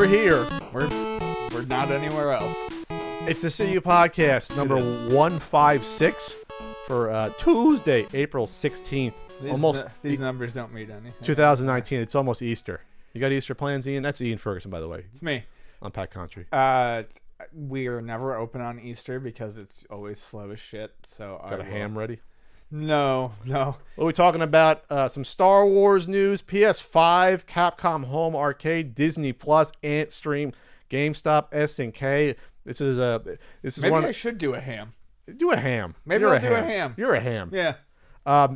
here. We're not anywhere else. It's a CU podcast number 156 for Tuesday, April 16th. These numbers don't mean anything. 2019. It's almost Easter. You got Easter plans, Ian? That's Ian Ferguson, by the way. It's me. On Pat Country. We are never open on Easter because it's always slow as shit. So Got a ham ready? No. What are we talking about? Some Star Wars news, PS5, Capcom Home Arcade, Disney Plus, Ant Stream, GameStop, SNK. This is Maybe one. I should do a ham. Do a ham. Maybe I'll do a ham. You're a ham. Yeah.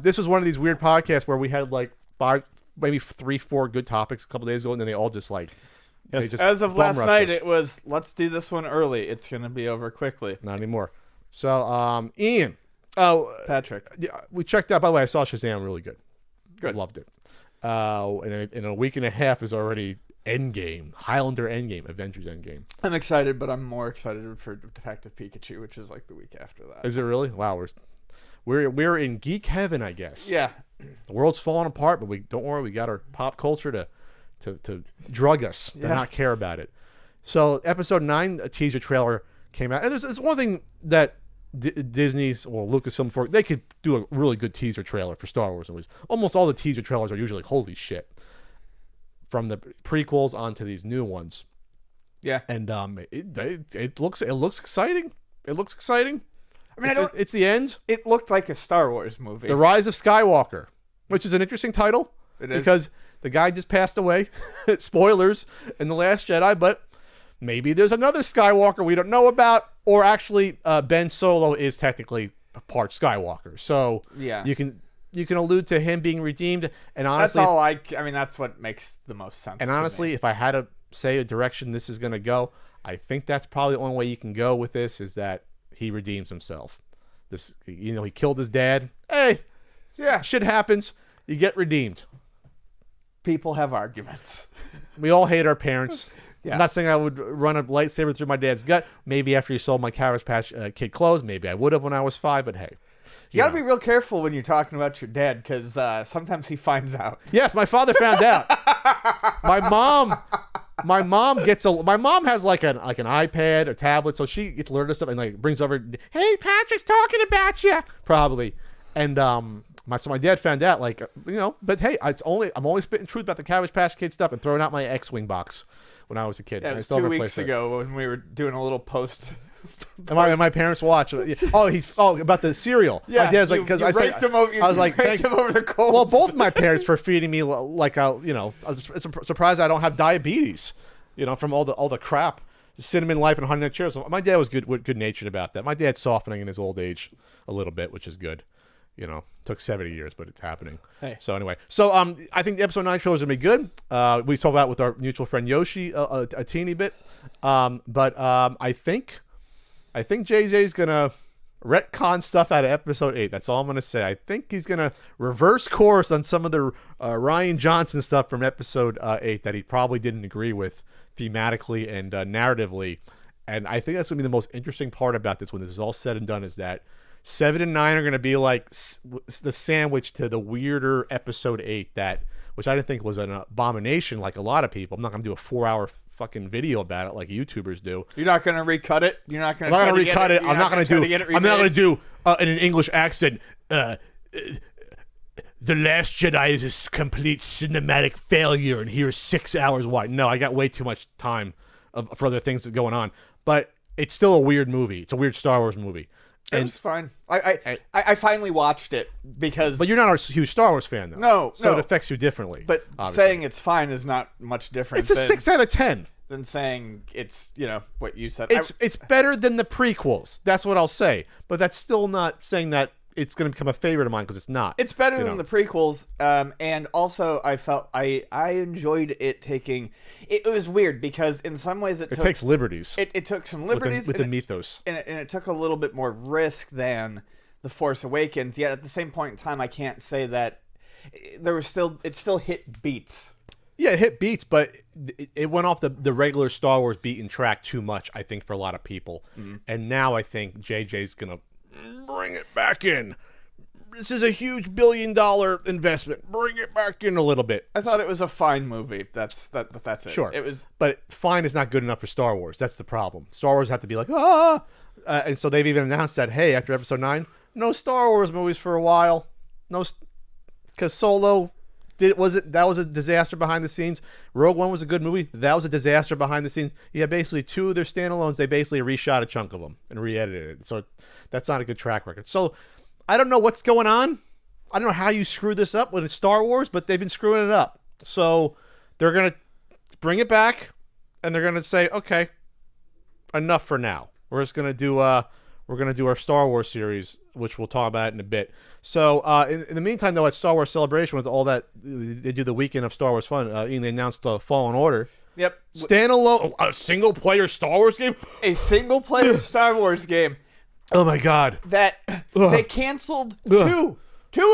This was one of these weird podcasts where we had like 5, maybe 3, 4 good topics a couple days ago, and then they all just like. Yes. As of last night, it was let's do this one early. It's gonna be over quickly. Not anymore. So, Ian. Oh, Patrick. We checked out. By the way, I saw Shazam. Really good. Good. Loved it. And in a week and a half is already Endgame, Highlander Endgame, Avengers Endgame. I'm excited, but I'm more excited for Detective Pikachu, which is like the week after that. Is it really? Wow, we're in geek heaven, I guess. Yeah. The world's falling apart, but don't worry, we got our pop culture to drug us, to not care about it. So, episode 9, a teaser trailer came out, and there's one thing that Disney's or Lucasfilm for they could do a really good teaser trailer for Star Wars movies. Almost all the teaser trailers are usually like, holy shit, from the prequels onto these new ones. Yeah, and it looks exciting. It looks exciting. I mean, it's the end. It looked like a Star Wars movie. The Rise of Skywalker, which is an interesting title. It is because the guy just passed away. Spoilers in The Last Jedi, but maybe there's another Skywalker we don't know about, or actually Ben Solo is technically part Skywalker. So yeah, you can allude to him being redeemed. And honestly, that's all I mean, that's what makes the most sense. And honestly, if I had to say a direction this is going to go, I think that's probably the only way you can go with this is that he redeems himself. He killed his dad. Hey, yeah, shit happens. You get redeemed. People have arguments. We all hate our parents. Yeah. I'm not saying I would run a lightsaber through my dad's gut. Maybe after he sold my Cabbage Patch Kid clothes. Maybe I would have when I was 5, but hey. You got to be real careful when you're talking about your dad because sometimes he finds out. Yes, my father found out. My mom has like an iPad, a tablet, so she gets alerted to stuff and like brings over, hey, Patrick's talking about you, probably. And my dad found out, like, but hey, I'm only spitting truth about the Cabbage Patch Kid stuff and throwing out my X-Wing box when I was a kid. Yeah, it was 2 weeks ago when we were doing a little post. And my parents watch. About the cereal. Yeah, my dad's like, because I was like, thanks him over the coals. Well, both of my parents for feeding me like I was surprised I don't have diabetes, from all the crap, cinnamon life and honey nut cheerios. So my dad was good natured about that. My dad's softening in his old age a little bit, which is good. Took 70 years, but it's happening. Hey. So anyway, I think the episode 9 trailer is gonna be good. We talked about it with our mutual friend Yoshi a teeny bit, but I think JJ's gonna retcon stuff out of episode 8. That's all I'm gonna say. I think he's gonna reverse course on some of the Rian Johnson stuff from episode 8 that he probably didn't agree with thematically and narratively. And I think that's gonna be the most interesting part about this when this is all said and done is that 7 and 9 are going to be like the sandwich to the weirder episode 8 which I didn't think was an abomination like a lot of people. I'm not going to do a 4-hour fucking video about it like YouTubers do. You're not going to recut it? You're not going to I'm not going to recut it. I'm not going to do in an English accent, The Last Jedi is a complete cinematic failure and here's 6 hours wide. No, I got way too much time for other things going on. But it's still a weird movie. It's a weird Star Wars movie. It was fine. I finally watched it because... But you're not a huge Star Wars fan, though. No. So it affects you differently. But obviously saying it's fine is not much different. It's a 6 out of 10. Than saying it's, what you said. It's better than the prequels. That's what I'll say. But that's still not saying that it's going to become a favorite of mine because it's not. It's better than the prequels. And also I felt I enjoyed it taking... It was weird because in some ways it takes liberties. It took some liberties with the mythos. And it took a little bit more risk than The Force Awakens. Yet at the same point in time, I can't say that it still hit beats. Yeah, it hit beats, but it went off the regular Star Wars beat and track too much, I think, for a lot of people. Mm-hmm. And now I think JJ's going to bring it back in. this is a huge $1 billion investment. Bring it back in a little bit. I thought it was a fine movie. That's it. Sure. It was. But fine is not good enough for Star Wars. That's the problem. Star Wars have to be like, ah. And so they've even announced that, hey, after Episode 9, no Star Wars movies for a while. No, because Solo, that was a disaster behind the scenes. Rogue One was a good movie. That was a disaster behind the scenes. Yeah, basically 2 of their standalones, they basically reshot a chunk of them and re-edited it. So that's not a good track record. So I don't know what's going on. I don't know how you screw this up when it's Star Wars, but they've been screwing it up. So they're going to bring it back, and they're going to say, okay, enough for now. We're just going to do our Star Wars series, which we'll talk about in a bit. So in the meantime, though, at Star Wars Celebration, with all that, they do the weekend of Star Wars fun. They announced Fallen Order. Yep. Standalone, a single-player Star Wars game. A single-player Star Wars game. Oh my God! That they canceled two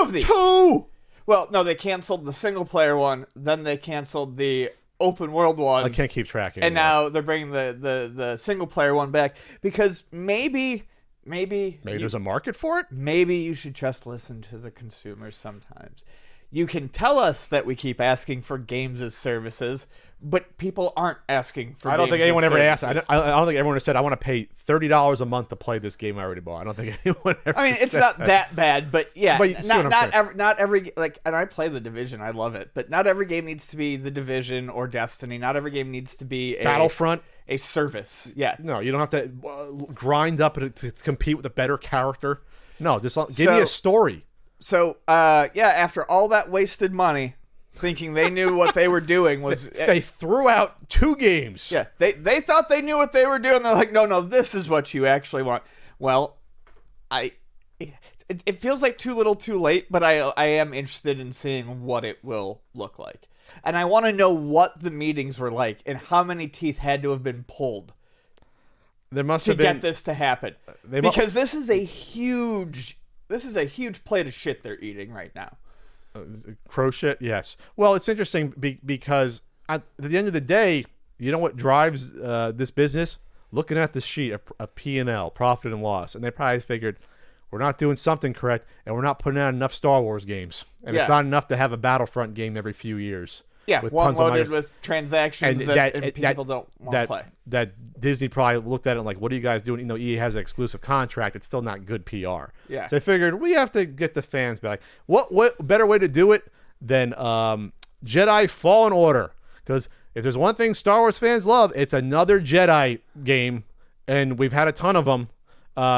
of these. 2. Well, no, they canceled the single-player one. Then they canceled the open world one. I can't keep track anymore. And now they're bringing the single-player one back because maybe there's a market for it. Maybe you should just listen to the consumers sometimes. You can tell us that we keep asking for games as services, but people aren't asking for. I don't think anyone ever asked. services. I don't think everyone has said, "I want to pay $30 a month to play this game I already bought." I don't think anyone ever. I mean, it's said not that. that bad, but yeah, But you see what I'm saying. not every like. And I play the Division, I love it, but not every game needs to be the Division or Destiny. Not every game needs to be Battlefront. a service. Yeah, No, you don't have to grind up to compete with a better character. No, just give me a story. So, after all that wasted money, thinking they knew what they were doing was... They threw out 2 games. Yeah, they thought they knew what they were doing. They're like, no, this is what you actually want. Well, it feels like too little too late, but I am interested in seeing what it will look like. And I want to know what the meetings were like and how many teeth had to have been pulled There must to have been, get this to happen. Because this is a huge plate of shit they're eating right now. Crow shit, yes. Well, it's interesting because at the end of the day, you know what drives this business? Looking at the sheet of P&L, profit and loss. And they probably figured, we're not doing something correct, and we're not putting out enough Star Wars games. And it's not enough to have a Battlefront game every few years. Yeah, with one tons of loaded money. with transactions that people don't want to play. That Disney probably looked at it like, what are you guys doing? EA has an exclusive contract. It's still not good PR. Yeah. So they figured, we have to get the fans back. What better way to do it than Jedi Fallen Order? Because if there's one thing Star Wars fans love, it's another Jedi game. And we've had a ton of them,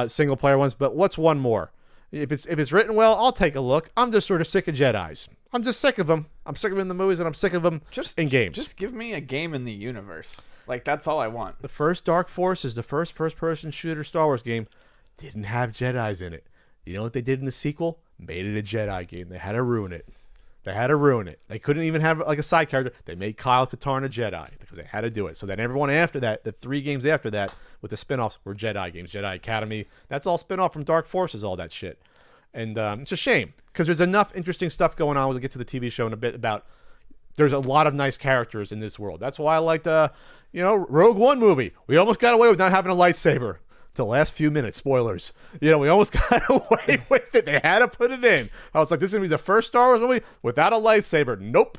single-player ones. But what's one more? If it's written well, I'll take a look. I'm just sort of sick of Jedis. I'm just sick of them. I'm sick of them in the movies, and I'm sick of them in games. Just give me a game in the universe. Like, that's all I want. The first Dark Force is the first first-person shooter Star Wars game. Didn't have Jedis in it. You know what they did in the sequel? Made it a Jedi game. They had to ruin it. They couldn't even have like a side character. They made Kyle Katarn a Jedi because they had to do it. So then everyone after that, the 3 games after that with the spin-offs were Jedi games. Jedi Academy. That's all spin-off from Dark Forces, all that shit. And it's a shame because there's enough interesting stuff going on. We'll get to the TV show in a bit about. There's a lot of nice characters in this world. That's why I liked Rogue One movie. We almost got away with not having a lightsaber. The last few minutes, spoilers. We almost got away with it. They had to put it in. I was like, this is going to be the first Star Wars movie without a lightsaber. Nope.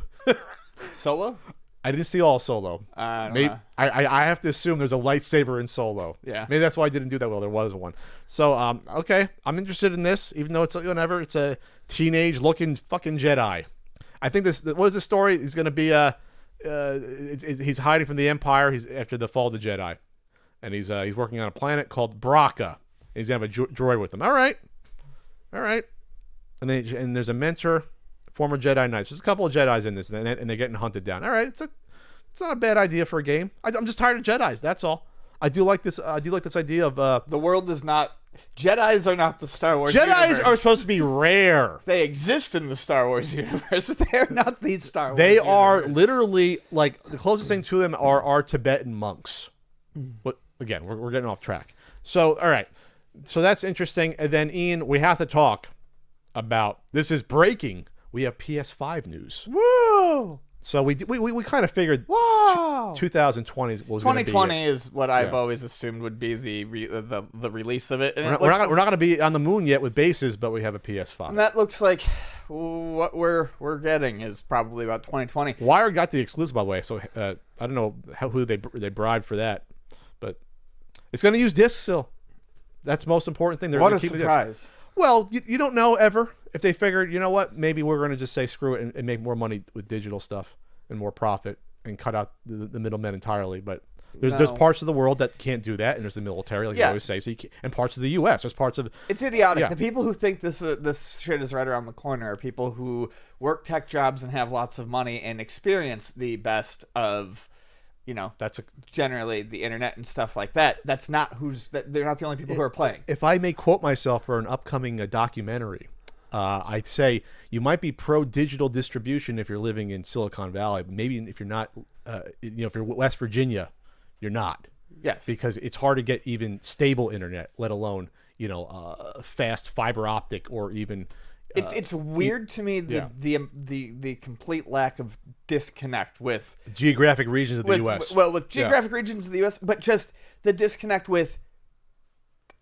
Solo? I didn't see all Solo. I have to assume there's a lightsaber in Solo. Yeah. Maybe that's why I didn't do that well. There was one. So, okay. I'm interested in this, even though it's whenever. It's a teenage-looking fucking Jedi. I think this. What is the story? He's going to be he's hiding from the Empire. He's after the fall of the Jedi. And he's working on a planet called Braca. He's going to have a droid with him. All right. And there's a mentor, former Jedi Knights. There's a couple of Jedis in this, and they're getting hunted down. All right. It's not a bad idea for a game. I'm just tired of Jedis. That's all. I do like this idea of... the world is not... Jedis are not the Star Wars Jedis universe. are supposed to be rare. They exist in the Star Wars universe, but they are not the Star Wars They universe. are literally, like, the closest thing to them are Tibetan monks. But again, we're getting off track. So, all right. So that's interesting. And then, Ian, we have to talk about... This is breaking. We have PS5 news. Woo! So we kind of figured Wow. 2020 was going to be 2020 is what I've Yeah. always assumed would be the release of it. And We're not going to be on the moon yet with bases, but we have a PS5. and that looks like what we're getting is probably about 2020. Wired got the exclusive, by the way, so I don't know who they bribed for that, but it's going to use discs still. That's the most important thing. They're What gonna a keep the disc. surprise. Well, you don't know ever if they figured, you know what, maybe we're going to just say screw it and make more money with digital stuff and more profit and cut out the middlemen entirely. But there's No. parts of the world that can't do that, and there's the military, like you always say. So and parts of the U.S. There's parts of It's idiotic. Yeah. The people who think this shit is right around the corner are people who work tech jobs and have lots of money and experience the best of, that's a. generally the internet and stuff like that. That's not they're not the only people who are playing. If I may quote myself for an upcoming documentary, I'd say you might be pro digital distribution if you're living in Silicon Valley, but maybe if you're not, if you're West Virginia, you're not. Yes. Because it's hard to get even stable internet, let alone fast fiber optic or even. It's weird to me the complete lack of disconnect with Geographic regions of the U.S. With geographic regions of the U.S., but just the disconnect with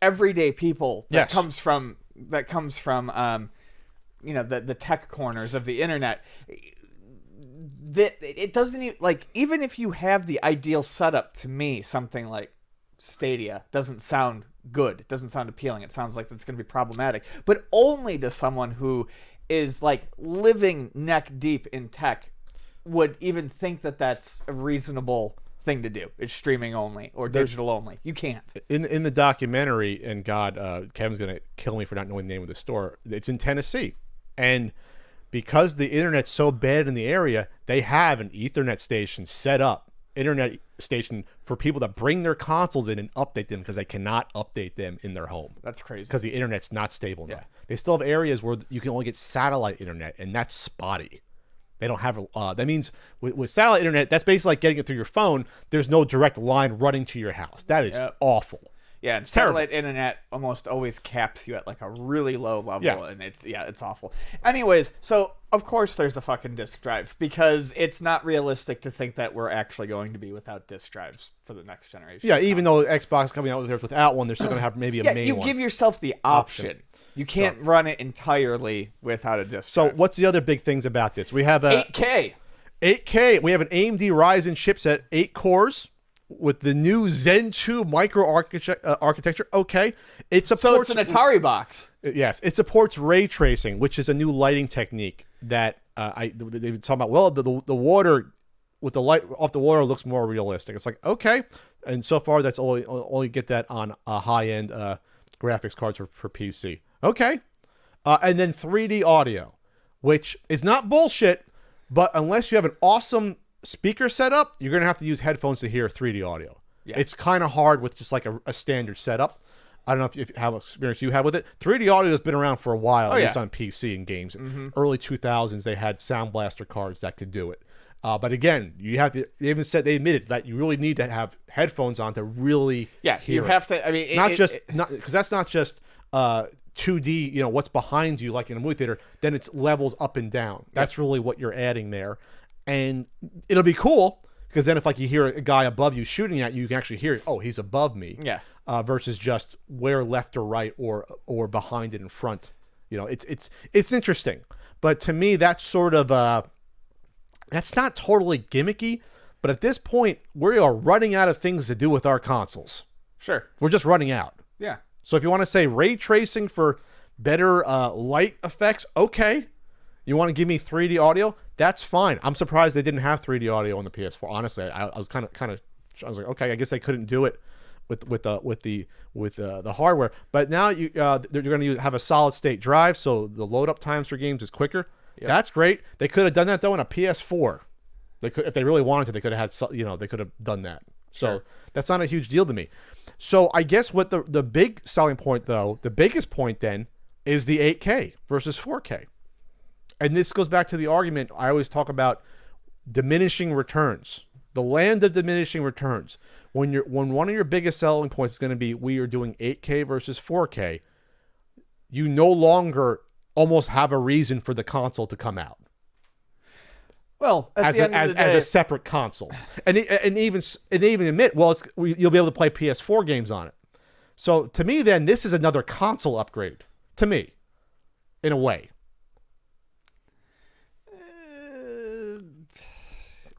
everyday people that comes from the tech corners of the internet. That it doesn't even if you have the ideal setup, to me something like Stadia doesn't sound good. It doesn't sound appealing. It sounds like it's going to be problematic, but only to someone who is living neck deep in tech would even think that that's a reasonable thing to do. It's streaming only or digital only. You can't. In the documentary, and God, Kevin's going to kill me for not knowing the name of the store. It's in Tennessee, and because the internet's so bad in the area, they have an Ethernet station set up, internet station for people that bring their consoles in and update them because they cannot update them in their home. That's crazy. Because the internet's not stable enough. Yeah. They still have areas where you can only get satellite internet, and that's spotty. They don't have that means with satellite internet, that's basically like getting it through your phone. There's no direct line running to your house. That is awful. Yeah, and satellite internet almost always caps you at a really low level, and it's awful. Anyways, so of course there's a fucking disk drive because it's not realistic to think that we're actually going to be without disk drives for the next generation. Yeah, even though Xbox is coming out with theirs without one, they're still going to have maybe a main one. You give yourself the option. You can't run it entirely without a disk drive. So what's the other big things about this? We have 8K. 8K. We have an AMD Ryzen chipset, 8 cores. With the new Zen 2 micro architecture, okay, it supports. So it's an Atari box. Yes, it supports ray tracing, which is a new lighting technique that they've been talking about. Well, the water with the light off the water looks more realistic. It's like okay, and so far that's only get that on a high end graphics cards for PC. Okay, and then 3D audio, which is not bullshit, but unless you have an awesome speaker setup, you're going to have to use headphones to hear 3D audio. Yeah. It's kind of hard with just like a standard setup. I don't know if how much experience you have with it. 3D audio has been around for a while, at least on PC and games. Mm-hmm. Early 2000s, they had Sound Blaster cards that could do it. But again, you have to. They admitted that you really need to have headphones on to really hear you have to. I mean, because that's not just 2D. What's behind you, like in a movie theater. Then it's levels up and down. That's really what you're adding there. And it'll be cool because then if you hear a guy above you shooting at you, you can actually hear, oh, he's above me. Yeah. Versus just where left or right or behind it in front. It's interesting. But to me, that's sort of that's not totally gimmicky. But at this point, we are running out of things to do with our consoles. Sure. We're just running out. Yeah. So if you want to say ray tracing for better light effects, okay. You want to give me 3D audio? That's fine. I'm surprised they didn't have 3D audio on the PS4. Honestly, I was kind of I was like, okay, I guess they couldn't do it with the hardware. But now they're going to have a solid state drive, so the load up times for games is quicker. Yep. That's great. They could have done that though in a PS4. They could, if they really wanted to, they could have had they could have done that. So that's not a huge deal to me. So I guess what the big selling point though, the biggest point then is the 8K versus 4K. And this goes back to the argument I always talk about: diminishing returns, the land of diminishing returns. When one of your biggest selling points is going to be we are doing 8K versus 4K, you no longer almost have a reason for the console to come out. Well, at as the a, end of as, the day, as a separate console, and they even admit, well, you'll be able to play PS4 games on it. So to me, then this is another console upgrade to me, in a way.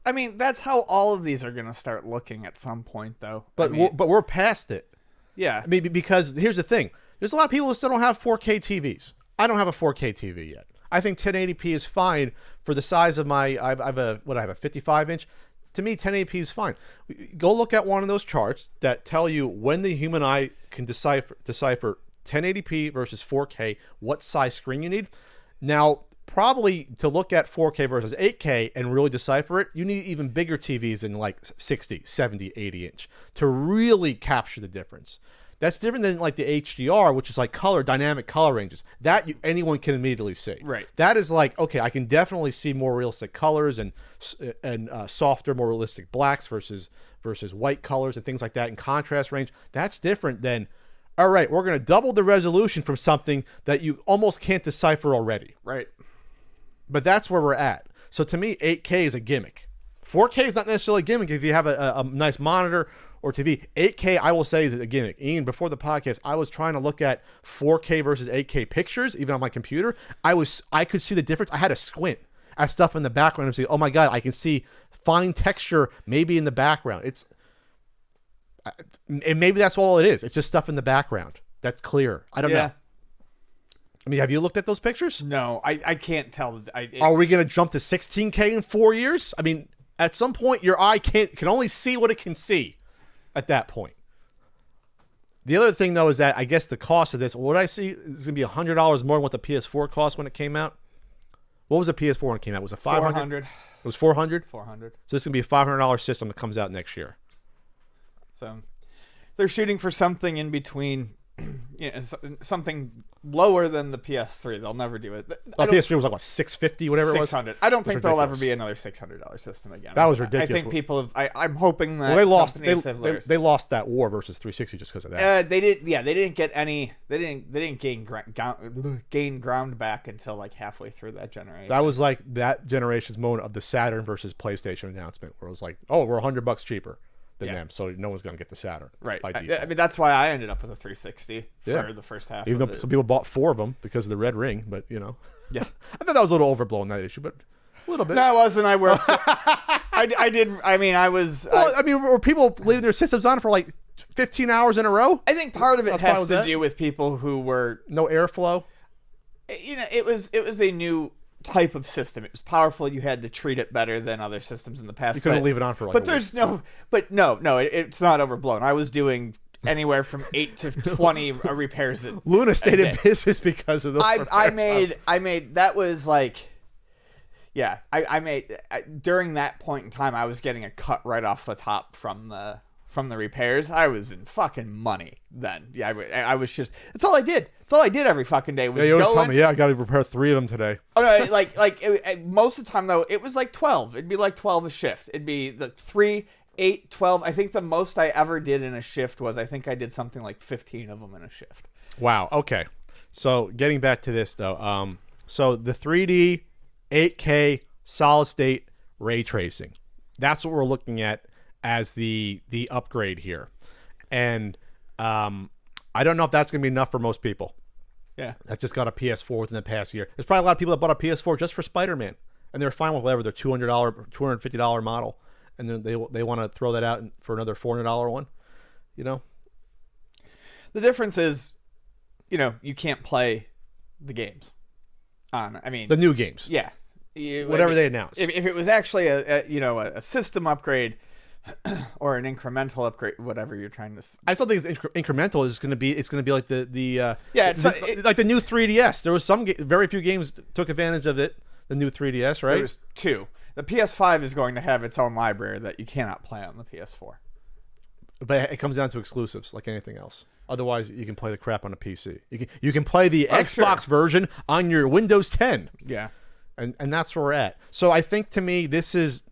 I mean, that's how all of these are going to start looking at some point, though. But we're past it. Yeah. I mean, because here's the thing: there's a lot of people that still don't have 4K TVs. I don't have a 4K TV yet. I think 1080p is fine for the size of my. I have a 55-inch. To me, 1080p is fine. Go look at one of those charts that tell you when the human eye can decipher 1080p versus 4K, what size screen you need. Now, probably to look at 4K versus 8K and really decipher it, you need even bigger TVs than like 60, 70, 80 inch to really capture the difference. That's different than like the HDR, which is like dynamic color ranges. That anyone can immediately see. Right. That is like, okay, I can definitely see more realistic colors and softer, more realistic blacks versus white colors and things like that in contrast range. That's different than, all right, we're going to double the resolution from something that you almost can't decipher already. Right. But that's where we're at. So to me, 8K is a gimmick. 4K is not necessarily a gimmick if you have a nice monitor or TV. 8K, I will say, is a gimmick. Ian, before the podcast, I was trying to look at 4K versus 8K pictures, even on my computer. I could see the difference. I had to squint at stuff in the background and say, oh my God, I can see fine texture maybe in the background. And maybe that's all it is. It's just stuff in the background that's clear. I don't know. I mean, have you looked at those pictures? No, I can't tell. Are we going to jump to 16K in 4 years? I mean, at some point, your eye can only see what it can see at that point. The other thing, though, is that I guess the cost of this, what I see is going to be $100 more than what the PS4 cost when it came out. What was the PS4 when it came out? Was it $500? $400. It was $400? $400. So this is going to be a $500 system that comes out next year. So they're shooting for something in between, something lower than the PS3. They'll never do it. The PS3 was like, what, $650, whatever it was? $600. I don't think ridiculous. there'll ever be another $600 system again. That was ridiculous. I think people have. I'm hoping that they lost that war versus 360 just because of that. They did. Yeah, they didn't get any. They didn't gain ground back until like halfway through that generation. That was like that generation's moment of the Saturn versus PlayStation announcement, where it was like, oh, we're $100 cheaper than them, so no one's going to get the Saturn. Right. By default. I mean, that's why I ended up with a 360 for the first half. Even though some people bought 4 of them because of the red ring, but yeah, I thought that was a little overblown, that issue, but a little bit. No, it wasn't. I worked. I did. I mean, I was. Well, I mean, were people leaving their systems on for like 15 hours in a row? I think part of it has to do with people who were no airflow. It was a new type of system. It was powerful. You had to treat it better than other systems in the past. You couldn't leave it on for like. But there's no. But no, it's not overblown. I was doing anywhere from 8 to 20 repairs. Luna stayed in business because of those. I made that was like. Yeah, I made during that point in time. I was getting a cut right off the top from the repairs. I was in fucking money then. Yeah, I was just. That's all I did. That's all I did every fucking day was you always tell me, I got to repair 3 of them today. Oh no, most of the time though, it was like 12. It'd be like 12 a shift. It'd be the 3, 8, 12. I think the most I ever did in a shift was I think I did something like 15 of them in a shift. Wow. Okay. So getting back to this though, so the 3D, 8K, solid state ray tracing. That's what we're looking at as the upgrade here, and I don't know if that's going to be enough for most people. Yeah, that just got a PS4 within the past year. There's probably a lot of people that bought a PS4 just for Spider-Man, and they're fine with whatever their $200, $250 model, and then they want to throw that out for another $400 one. The difference is, you can't play the games on. I mean, the new games. Yeah, whatever they announce. If it was actually a system upgrade. Or an incremental upgrade, whatever you're trying to. I still think it's incremental. It's going to be like the like the new 3DS. There was very few games took advantage of it. The new 3DS, right? There's 2. The PS5 is going to have its own library that you cannot play on the PS4. But it comes down to exclusives, like anything else. Otherwise, you can play the crap on a PC. You can play the Xbox version on your Windows 10. Yeah, and that's where we're at. So I think this is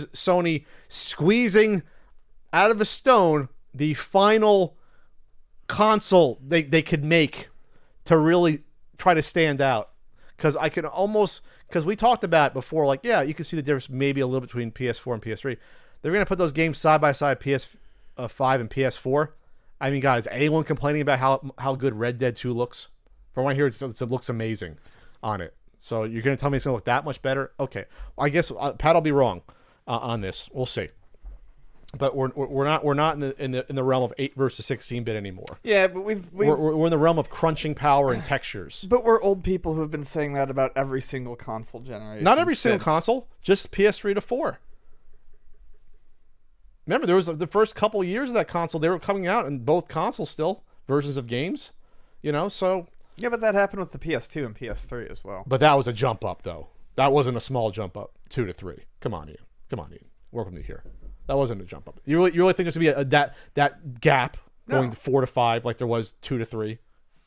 Sony squeezing out of a stone the final console they could make to really try to stand out. because I can almost, because we talked about it before, like, yeah, you can see the difference maybe a little between PS4 and PS3. They're going to put those games side by side, PS5 and PS4. I mean, God, is anyone complaining about how good Red Dead 2 looks? From what I hear, it looks amazing on it. So you're going to tell me it's going to look that much better? Okay. Well, I guess Pat will be wrong on this. We'll see. But we're not in the realm of 8 versus 16-bit anymore. Yeah, but we're in the realm of crunching power and textures. But we're old people who have been saying that about every single console generation. Not every single console, just PS3 to 4. Remember, there was the first couple years of that console, they were coming out in both consoles still, versions of games, so... Yeah, but that happened with the PS2 and PS3 as well. But that was a jump up, though. That wasn't a small jump up, 2 to 3. Come on, Ian. Work with me here. That wasn't a jump up. You really think there's going to be that gap going to 4 to 5 like there was 2 to 3?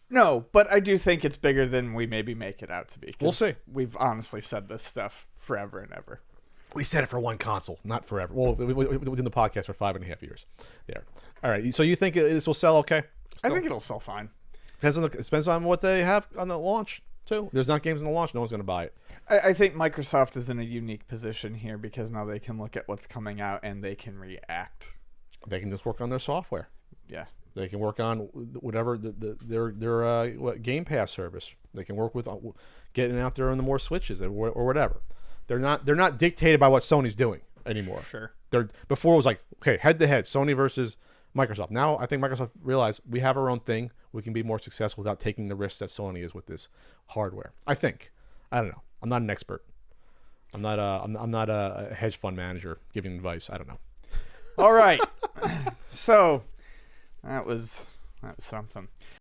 No, but I do think it's bigger than we maybe make it out to be. We'll see. We've honestly said this stuff forever and ever. We said it for one console, not forever. Well, we did the podcast for 5.5 years. There. All right. So you think this will sell okay? I think it'll sell fine. Depends on what they have on the launch, too. There's not games on the launch. No one's going to buy it. I think Microsoft is in a unique position here because now they can look at what's coming out and they can react. They can just work on their software. Yeah. They can work on whatever their Game Pass service. They can work with getting out there on the more Switches or whatever. They're not dictated by what Sony's doing anymore. Sure. Before it was like, okay, head to head, Sony versus Microsoft. Now I think Microsoft realized we have our own thing. We can be more successful without taking the risks that Sony is with this hardware. I think. I don't know. I'm not an expert. I'm not a hedge fund manager giving advice. I don't know. All right. So that was something.